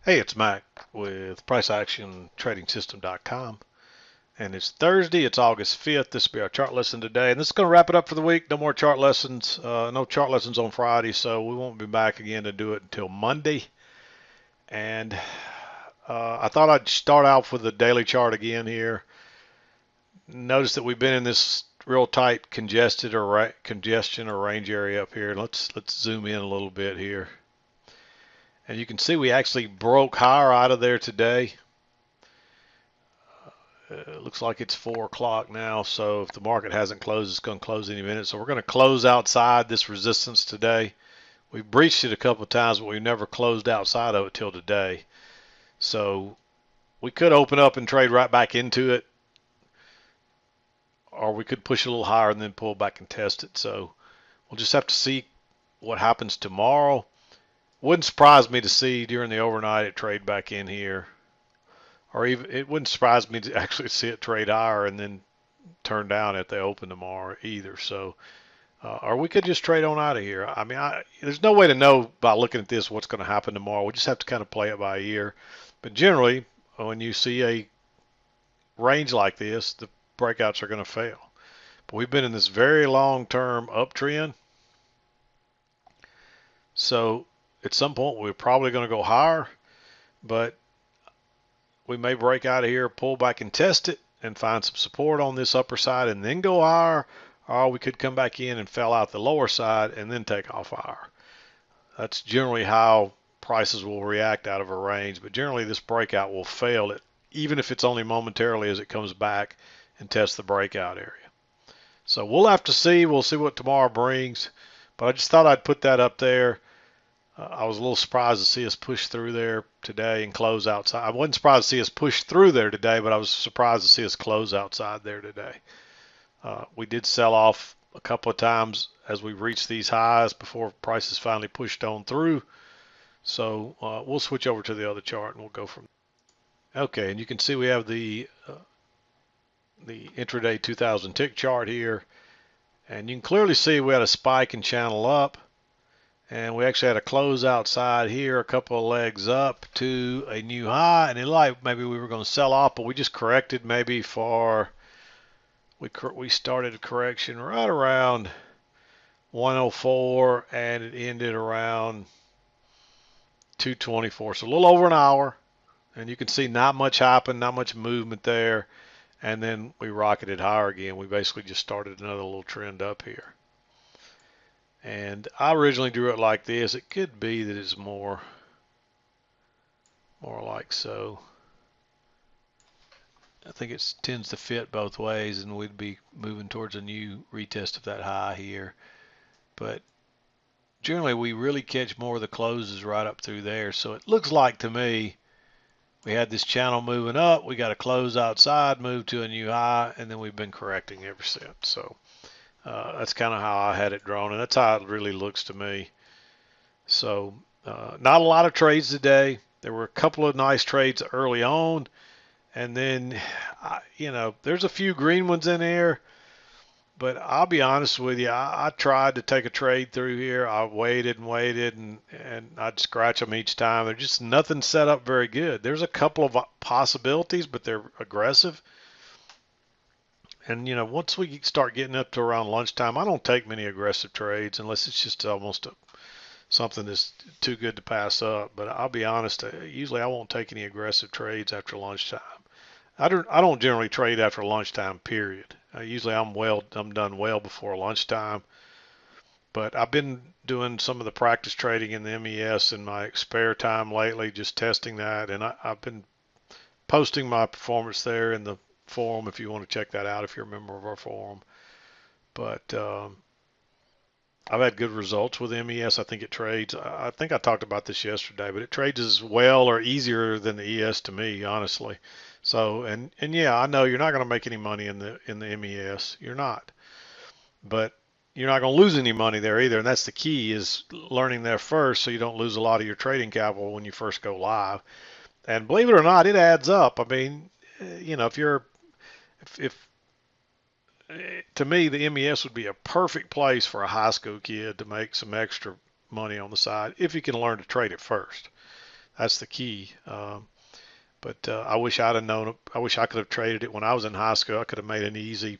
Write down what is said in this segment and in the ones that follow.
Hey, it's Mac with PriceActionTradingSystem.com, and it's Thursday. It's August 5th. This will be our chart lesson today, and this is going to wrap it up for the week. No more chart lessons. No chart lessons on Friday, so we won't be back again to do it until Monday. And I thought I'd start out with the daily chart again here. Notice that we've been in this real tight congestion or range area up here. Let's zoom in a little bit here. And you can see we actually broke higher out of there today. It looks like it's 4 o'clock now, so if the market hasn't closed, it's going to close any minute. So we're going to close outside this resistance today. We've breached it a couple of times, but we've never closed outside of it till today. So we could open up and trade right back into it, or we could push a little higher and then pull back and test it. So we'll just have to see what happens tomorrow. Wouldn't surprise me to see during the overnight it trade back in here. Or even it wouldn't surprise me to actually see it trade higher and then turn down if they open tomorrow either. So, or we could just trade on out of here. I mean, there's no way to know by looking at this what's going to happen tomorrow. We just have to kind of play it by ear. But generally, when you see a range like this, the breakouts are going to fail. But we've been in this very long-term uptrend. So at some point, we're probably going to go higher. But we may break out of here, pull back and test it, and find some support on this upper side and then go higher, or we could come back in and fell out the lower side and then take off higher. That's generally how prices will react out of a range, but generally this breakout will fail it, even if it's only momentarily as it comes back and tests the breakout area. So we'll have to see. We'll see what tomorrow brings, but I just thought I'd put that up there. I was a little surprised to see us push through there today and close outside. I wasn't surprised to see us push through there today, but I was surprised to see us close outside there today. We did sell off a couple of times as we reached these highs before prices finally pushed on through. So we'll switch over to the other chart and we'll go from there. Okay, and you can see we have the intraday 2000 tick chart here, and you can clearly see we had a spike and channel up. And we actually had a close outside here, a couple of legs up to a new high, and it looked like maybe we were going to sell off, but we just corrected maybe for, we started a correction right around 104, and it ended around 224, so a little over an hour. And you can see not much happened, not much movement there, and then we rocketed higher again. We basically just started another little trend up here. And I originally drew it like this. It could be that it's more like so. I think it tends to fit both ways, and we'd be moving towards a new retest of that high here. But generally, we really catch more of the closes right up through there. So it looks like to me we had this channel moving up. We got a close outside, move to a new high, and then we've been correcting ever since. So that's kind of how I had it drawn, and that's how it really looks to me. So not a lot of trades today. There were a couple of nice trades early on, and then there's a few green ones in there, but I'll be honest with you, I tried to take a trade through here. I waited and I'd scratch them each time. There's just nothing set up very good. There's a couple of possibilities, but they're aggressive. And once we start getting up to around lunchtime, I don't take many aggressive trades unless it's just almost something that's too good to pass up. But I'll be honest, usually I won't take any aggressive trades after lunchtime. I don't generally trade after lunchtime, period. Usually I'm done well before lunchtime. But I've been doing some of the practice trading in the MES in my spare time lately, just testing that, and I've been posting my performance there in the forum if you want to check that out if you're a member of our forum. But I've had good results with MES. I think it trades. I think I talked about this yesterday, but it trades as well or easier than the ES to me, honestly. So and yeah, I know you're not going to make any money in the MES. You're not, but you're not going to lose any money there either. And that's the key, is learning there first, so you don't lose a lot of your trading capital when you first go live. And believe it or not, it adds up. I mean, if to me, the MES would be a perfect place for a high school kid to make some extra money on the side if you can learn to trade it first. That's the key. But I wish I'd have known. I wish I could have traded it when I was in high school. I could have made an easy,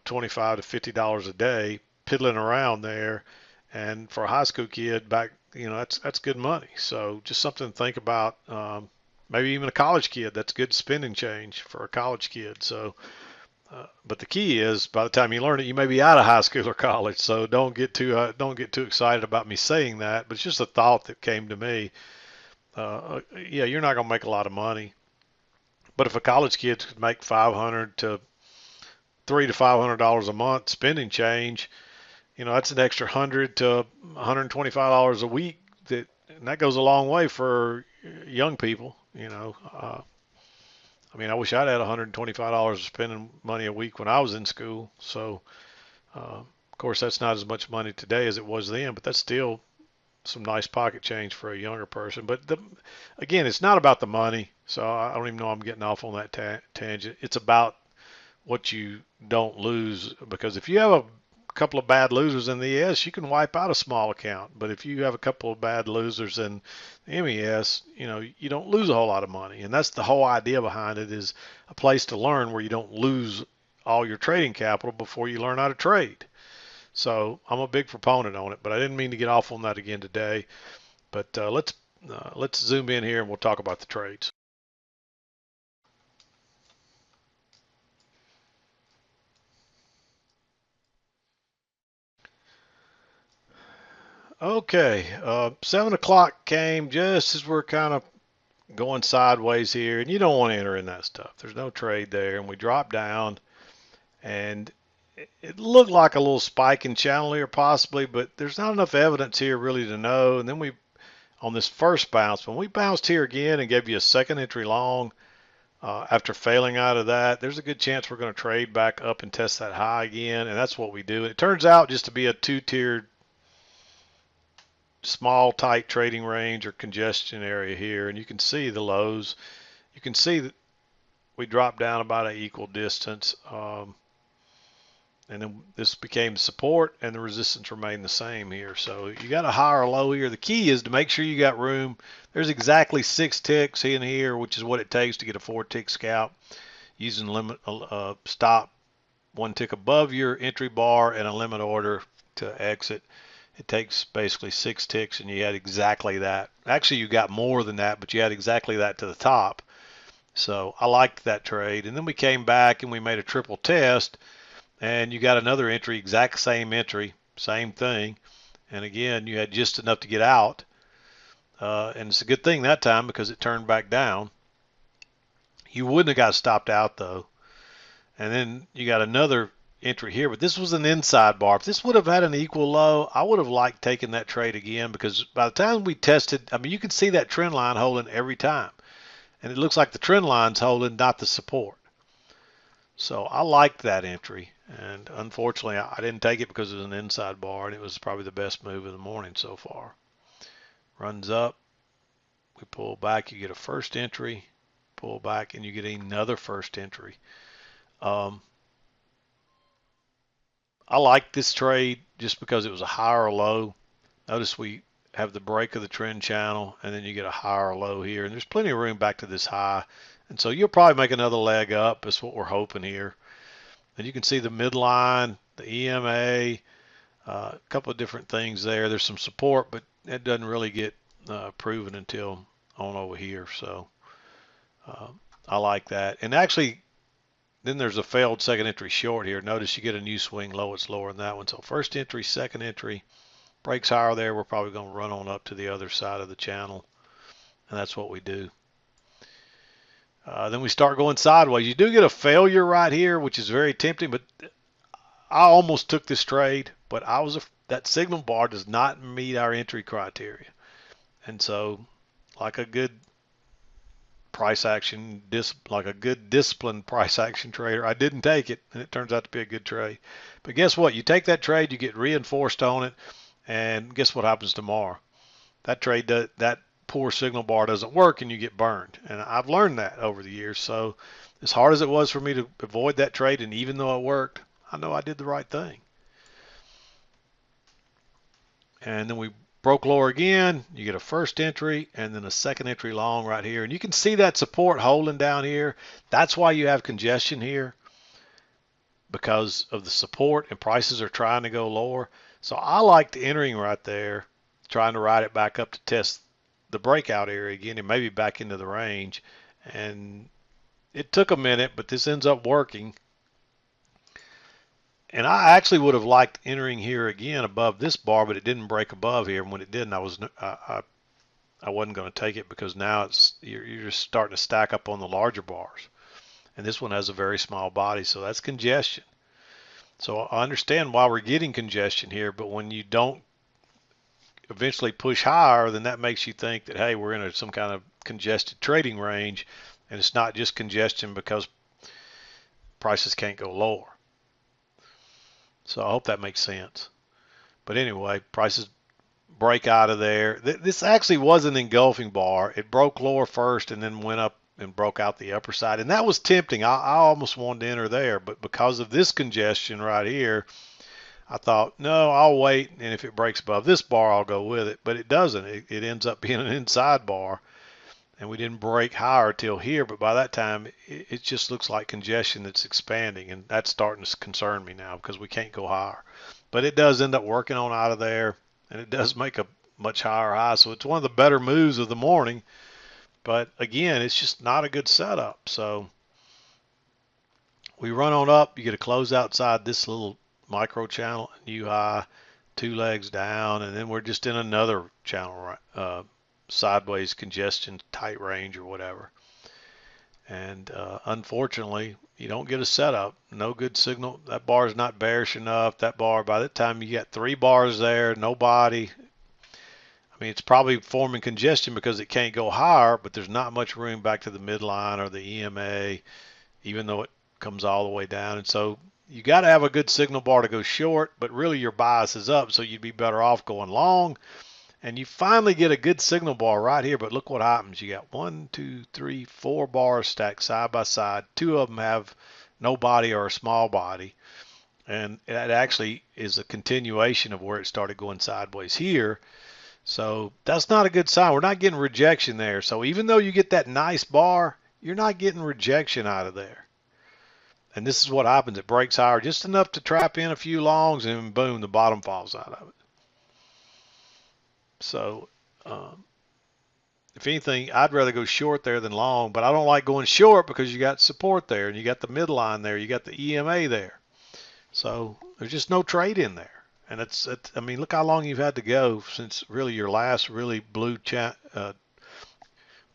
25 to $50 a day piddling around there. And for a high school kid back, that's good money. So just something to think about. Maybe even a college kid, that's good spending change for a college kid. So, but the key is by the time you learn it, you may be out of high school or college. So don't get too excited about me saying that. But it's just a thought that came to me. Yeah, you're not going to make a lot of money, but if a college kid could make 500 to $300 to $500 a month spending change, that's an extra $100 to $125 a week. And that goes a long way for young people. I wish I'd had $125 of spending money a week when I was in school. So, of course, that's not as much money today as it was then, but that's still some nice pocket change for a younger person. But again, it's not about the money. So I don't even know I'm getting off on that tangent. It's about what you don't lose, because if you have a couple of bad losers in the ES, you can wipe out a small account. But if you have a couple of bad losers in the MES, you don't lose a whole lot of money. And that's the whole idea behind it, is a place to learn where you don't lose all your trading capital before you learn how to trade. So I'm a big proponent on it, but I didn't mean to get off on that again today. But let's zoom in here and we'll talk about the trades. Okay, 7 o'clock came just as we're kind of going sideways here, and you don't want to enter in that stuff. There's no trade there, and we dropped down, and it looked like a little spike in channel here possibly, but there's not enough evidence here really to know. And then on this first bounce, when we bounced here again and gave you a second entry long, after failing out of that, there's a good chance we're going to trade back up and test that high again, and that's what we do. It turns out just to be a two-tiered small tight trading range or congestion area here, and you can see the lows. You can see that we dropped down about an equal distance, and then this became support, and the resistance remained the same here. So you got a higher low here. The key is to make sure you got room. There's exactly 6 ticks in here, which is what it takes to get a 4-tick scalp, using limit stop 1 tick above your entry bar and a limit order to exit. It takes basically 6 ticks, and you had exactly that. Actually, you got more than that, but you had exactly that to the top. So I liked that trade. And then we came back and we made a triple test, and you got another entry, exact same entry, same thing. And again, you had just enough to get out. And it's a good thing that time because it turned back down. You wouldn't have got stopped out though. And then you got another entry here, but this was an inside bar. If this would have had an equal low, I would have liked taking that trade again, because by the time we tested, you can see that trend line holding every time. And it looks like the trend line's holding, not the support. So I liked that entry. And unfortunately, I didn't take it because it was an inside bar, and it was probably the best move of the morning so far. Runs up, we pull back, you get a first entry, pull back, and you get another first entry. I like this trade just because it was a higher low. Notice we have the break of the trend channel, and then you get a higher low here, and there's plenty of room back to this high. And so you'll probably make another leg up. That's what we're hoping here. And you can see the midline, the EMA, a couple of different things there. There's some support, but it doesn't really get proven until on over here. So I like that. And actually, then there's a failed second entry short here. Notice you get a new swing low. It's lower than that one. So first entry, second entry, breaks higher there. We're probably going to run on up to the other side of the channel. And that's what we do. Then we start going sideways. You do get a failure right here, which is very tempting. But I almost took this trade. But that signal bar does not meet our entry criteria. And so, like a good price action, like a good disciplined price action trader, I didn't take it, and it turns out to be a good trade. But guess what? You take that trade, you get reinforced on it, and guess what happens tomorrow? That trade, that poor signal bar doesn't work, and you get burned. And I've learned that over the years. So as hard as it was for me to avoid that trade, and even though it worked, I know I did the right thing. And then we broke lower again, you get a first entry and then a second entry long right here. And you can see that support holding down here. That's why you have congestion here, because of the support, and prices are trying to go lower. So I liked entering right there, trying to ride it back up to test the breakout area again and maybe back into the range. And it took a minute, but this ends up working. And I actually would have liked entering here again above this bar, but it didn't break above here. And when it didn't, I wasn't going to take it, because now you're just starting to stack up on the larger bars. And this one has a very small body, so that's congestion. So I understand why we're getting congestion here, but when you don't eventually push higher, then that makes you think that, hey, we're in some kind of congested trading range, and it's not just congestion because prices can't go lower. So I hope that makes sense. But anyway, prices break out of there. This actually was an engulfing bar. It broke lower first and then went up and broke out the upper side. And that was tempting. I almost wanted to enter there, but because of this congestion right here, I thought, no, I'll wait. And if it breaks above this bar, I'll go with it. But it doesn't. It ends up being an inside bar. And we didn't break higher till here. But by that time, it just looks like congestion that's expanding. And that's starting to concern me now, because we can't go higher. But it does end up working on out of there. And it does make a much higher high. So it's one of the better moves of the morning. But again, it's just not a good setup. So we run on up. You get a close outside this little micro channel, new high, 2 legs down, and then we're just in another channel, sideways congestion, tight range or whatever. And unfortunately, you don't get a setup. No good signal. That bar is not bearish enough. That bar, by the time you got 3 bars there, no body. I mean, it's probably forming congestion because it can't go higher, but there's not much room back to the midline or the EMA, even though it comes all the way down. And so you got to have a good signal bar to go short, but really your bias is up, so you'd be better off going long. And you finally get a good signal bar right here, but look what happens. You got 1, 2, 3, 4 bars stacked side by side. 2 of them have no body or a small body. And that actually is a continuation of where it started going sideways here. So that's not a good sign. We're not getting rejection there. So even though you get that nice bar, you're not getting rejection out of there. And this is what happens. It breaks higher just enough to trap in a few longs, and boom, the bottom falls out of it. So if anything, I'd rather go short there than long, but I don't like going short because you got support there and you got the midline there, you got the EMA there. So there's just no trade in there. And I mean, look how long you've had to go since really your last really blue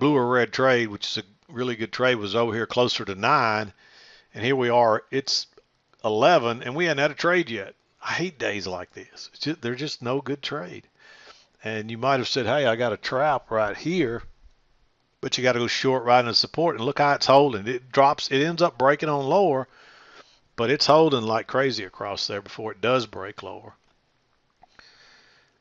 or red trade, which is a really good trade, was over here closer to 9. And here we are, it's 11, and we hadn't had a trade yet. I hate days like this. They're just no good trade. And you might have said, hey, I got a trap right here, but you got to go short right in the support. And look how it's holding. It drops, it ends up breaking on lower, but it's holding like crazy across there before it does break lower.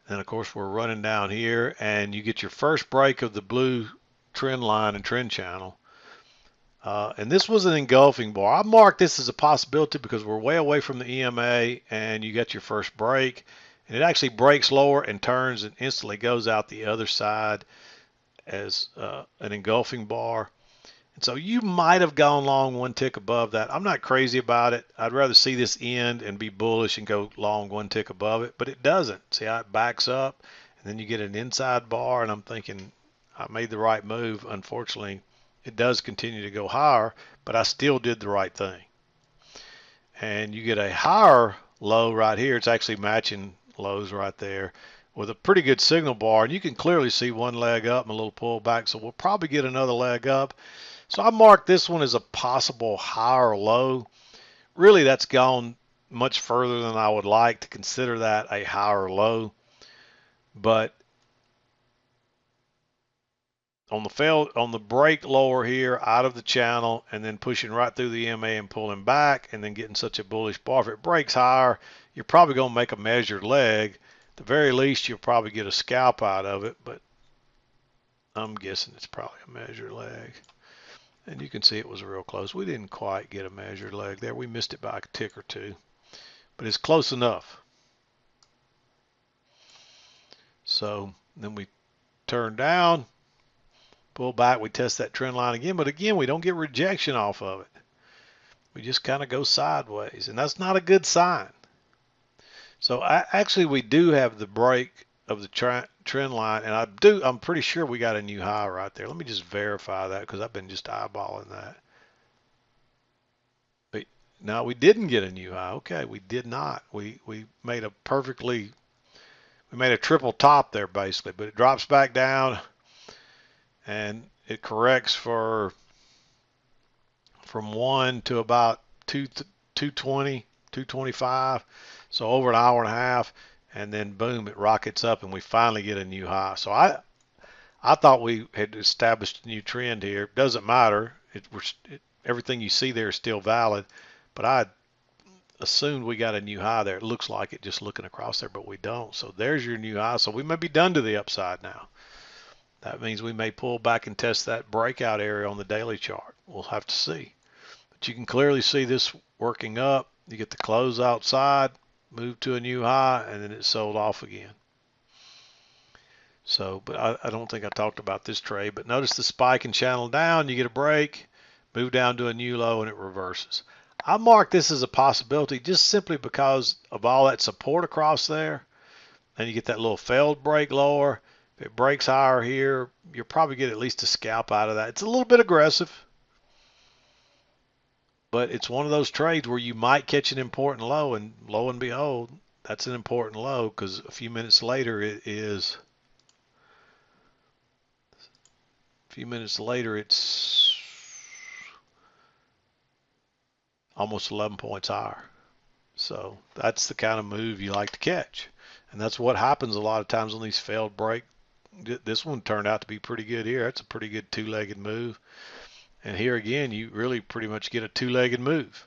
And of course, we're running down here, and you get your first break of the blue trend line and trend channel. And this was an engulfing bar. I marked this as a possibility because we're way away from the EMA, and you got your first break. And it actually breaks lower and turns and instantly goes out the other side as an engulfing bar. And so you might have gone long 1 tick above that. I'm not crazy about it. I'd rather see this end and be bullish and go long 1 tick above it, but it doesn't. See how it backs up, and then you get an inside bar, and I'm thinking I made the right move. Unfortunately, it does continue to go higher, but I still did the right thing. And you get a higher low right here. It's actually matching lows right there with a pretty good signal bar, and you can clearly see 1 leg up and a little pullback, so we'll probably get another leg up. So I marked this one as a possible higher low. Really, that's gone much further than I would like to consider that a higher low. But on the break lower here out of the channel and then pushing right through the EMA and pulling back and then getting such a bullish bar, if it breaks higher, you're probably going to make a measured leg. At the very least, you'll probably get a scalp out of it, but I'm guessing it's probably a measured leg. And you can see it was real close. We didn't quite get a measured leg there. We missed it by a tick or 2, but it's close enough. So then we turn down, pull back, we test that trend line again, but again, we don't get rejection off of it. We just kind of go sideways, and that's not a good sign. So actually, we do have the break of the trend line, and I'm pretty sure we got a new high right there. Let me just verify that because I've been just eyeballing that. But no, we didn't get a new high. Okay, we did not. We made a triple top there basically, but it drops back down and it corrects from 1 to about 220, 225. So over an hour and a half, and then boom, it rockets up and we finally get a new high. So I thought we had established a new trend here. Doesn't matter. Everything you see there is still valid, but I assumed we got a new high there. It looks like it just looking across there, but we don't. So there's your new high. So we may be done to the upside now. That means we may pull back and test that breakout area on the daily chart. We'll have to see. But you can clearly see this working up. You get the close outside, move to a new high, and then it sold off again. So, but I don't think I talked about this trade, but notice the spike and channel down, you get a break, move down to a new low, and it reverses. I mark this as a possibility just simply because of all that support across there. Then you get that little failed break lower. If it breaks higher here, you'll probably get at least a scalp out of that. It's a little bit aggressive, but it's one of those trades where you might catch an important low, and lo and behold, that's an important low because a few minutes later it's almost 11 points higher. So that's the kind of move you like to catch. And that's what happens a lot of times on these failed break. This one turned out to be pretty good here. That's a pretty good two-legged move. And here again, you really pretty much get a two-legged move.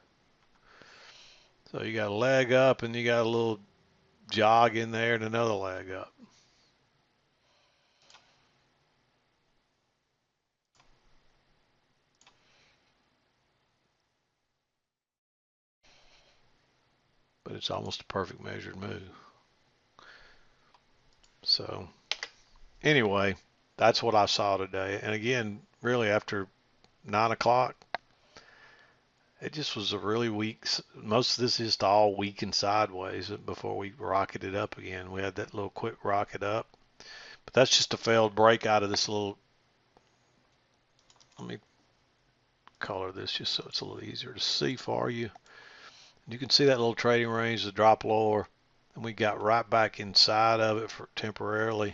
So you got a leg up and you got a little jog in there and another leg up. But it's almost a perfect measured move. So anyway, that's what I saw today. And again, really after 9 o'clock, it just was a really weak, most of this is just all weak and sideways before we rocketed up again. We had that little quick rocket up. But that's just a failed break out of this little, let me color this just so it's a little easier to see for you. You can see that little trading range, the drop lower, and we got right back inside of it for temporarily.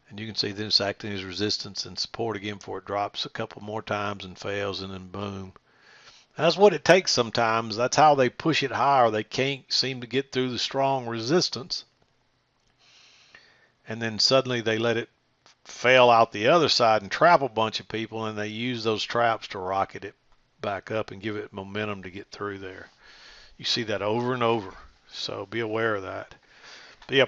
And you can see this acting as resistance and support again before it drops a couple more times and fails, and then boom. That's what it takes sometimes. That's how they push it higher. They can't seem to get through the strong resistance. And then suddenly they let it fail out the other side and trap a bunch of people, and they use those traps to rocket it back up and give it momentum to get through there. You see that over and over. So be aware of that. But yeah,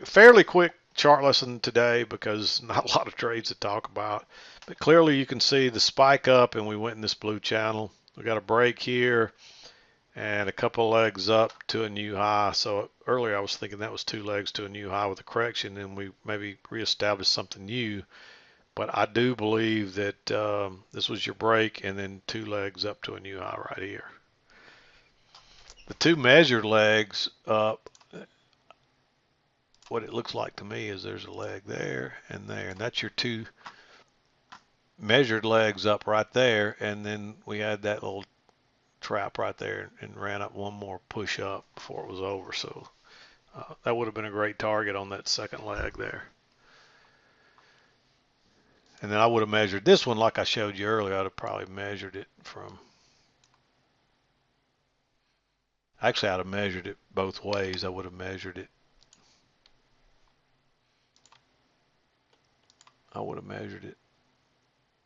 fairly quick chart lesson today because not a lot of trades to talk about. But clearly you can see the spike up and we went in this blue channel. We got a break here and a couple legs up to a new high. So earlier I was thinking that was 2 legs to a new high with a correction, and we maybe reestablished something new. But I do believe that this was your break and then 2 legs up to a new high right here. The 2 measured legs up, what it looks like to me is there's a leg there, and that's your 2 measured legs up right there, and then we had that little trap right there and ran up one more push up before it was over. So that would have been a great target on that second leg there. And then I would have measured this one like I showed you earlier. I'd have probably measured it from, actually I'd have measured it both ways. I would have measured it,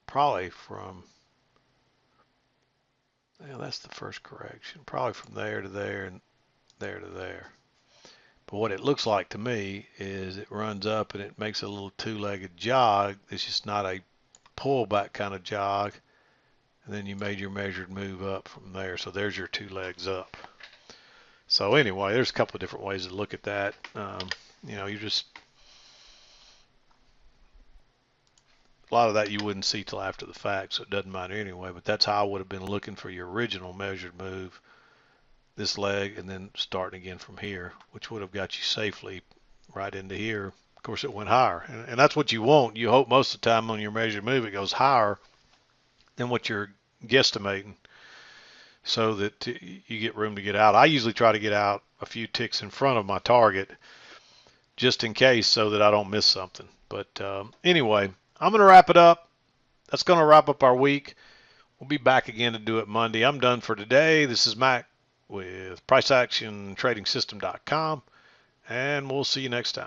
probably from, yeah, that's the first correction, probably from there to there and there to there. But what it looks like to me is it runs up and it makes a little 2-legged jog. It's just not a pullback kind of jog. and then you made your measured move up from there. So there's your 2 legs up. So anyway, there's a couple of different ways to look at that. You just, a lot of that you wouldn't see till after the fact, so it doesn't matter anyway. But that's how I would have been looking for your original measured move, this leg, and then starting again from here, which would have got you safely right into here. Of course, it went higher, and that's what you want. You hope most of the time on your measured move it goes higher than what you're guesstimating, so that you get room to get out. I usually try to get out a few ticks in front of my target just in case, so that I don't miss something. But anyway, I'm going to wrap it up. That's going to wrap up our week. We'll be back again to do it Monday. I'm done for today. This is Mac with PriceActionTradingSystem.com, and we'll see you next time.